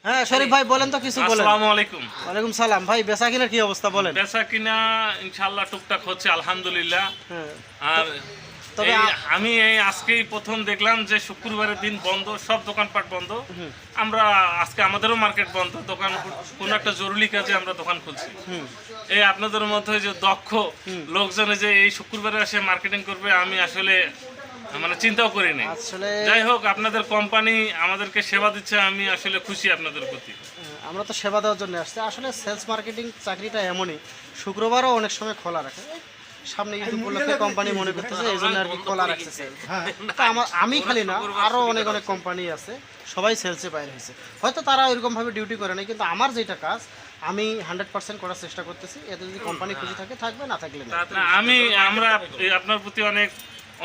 হ্যাঁ শরীফ ভাই বলেন তো কিছু বলেন। আসসালামু আলাইকুম। ওয়ালাইকুম সালাম। ভাই বেচা কিনার কি অবস্থা বলেন? বেচা কিনা ইনশাআল্লাহ টুকটাক হচ্ছে আলহামদুলিল্লাহ। হ্যাঁ আর তবে আমি এই আজকেই প্রথম দেখলাম যে শুক্রবারের দিন বন্ধ, সব দোকানপাট বন্ধ। আমরা আজকে আমাদেরও মার্কেট বন্ধ, দোকান কোনো একটা জরুরি কাজে আমরা দোকান খুলছি। এই আপনাদের মধ্যে যে দক্ষ লোকজন যে এই শুক্রবারে এসে মার্কেটিং করবে আমি আসলে মানে চিন্তাও করিনি। আসলে যাই হোক, আপনাদের কোম্পানি আমাদেরকে সেবা দিচ্ছে, আমি আসলে খুশি আপনাদের প্রতি। আমরা তো সেবা দেওয়ার জন্য আসছি। আসলে সেলস মার্কেটিং চাকরিটা এমনই, শুক্রবারও অনেক সময় খোলা রাখে। সামনে ঈদ উপলক্ষে কোম্পানি মনে করতেছে এই জন্য আর কি খোলা রাখতেছে। হ্যাঁ তো আমি খালি না, আরও অনেক অনেক কোম্পানি আছে, সবাই সেলসে বাইরে হয়েছে। হয়তো তারা ওইরকমভাবে ডিউটি করে না, কিন্তু আমার যেটা কাজ আমি 100% করার চেষ্টা করতেছি। এতে যদি কোম্পানি খুশি থাকে থাকবে, না থাকলে না। আমরা আপনার প্রতি অনেক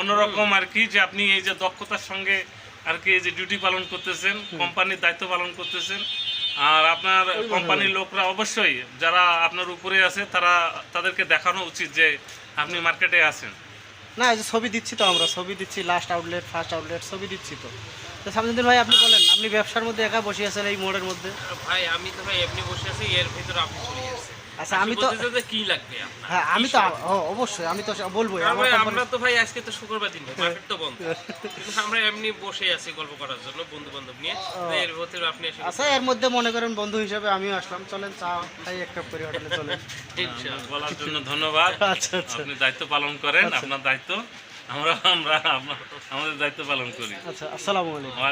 অন্যরকম আর কি, যে আপনি এই যে দক্ষতার সঙ্গে আর কি এই যে ডিউটি পালন করতেছেন, কোম্পানির দায়িত্ব পালন করতেছেন। আর আপনার কোম্পানির লোকরা অবশ্যই যারা আপনার উপরে আছে তাদেরকে দেখানো উচিত যে আপনি মার্কেটে আছেন। না এই যে ছবি দিচ্ছি তো, আমরা ছবি দিচ্ছি, লাস্ট আউটলেট ফার্স্ট আউটলেট ছবি দিচ্ছি তো। সামসুদ্দিন ভাই আপনি বলেন, আপনি ব্যবসার মধ্যে একা বসে আছেন এই মোড়ের মধ্যে? ভাই আমি তো ভাই এমনি বসে আছি, এর ভিতরে আপনি চলে যাচ্ছেন। আচ্ছা আমি তো কি লাগবে আপনার? হ্যাঁ আমি তো অবশ্যই আমি তো বলবোই। আমরা তো ভাই আজকে তো শুক্রবার দিন, মার্কেট তো বন্ধ, কিন্তু আমরা এমনি বসে আছি গল্প করার জন্য বন্ধু বান্ধব নিয়ে। তো এর ভিতরে আপনি এসে আচ্ছা এর মধ্যে মনে করেন বন্ধু হিসেবে আমিও আসলাম, চলেন চা খাই এক কাপ করে হোটেলে চলেন। বলার জন্য ধন্যবাদ। আচ্ছা আচ্ছা আপনি দায়িত্ব পালন করেন, আপনার দায়িত্ব, আমরা আমাদের দায়িত্ব পালন করি। আচ্ছা আসসালামু আলাইকুম।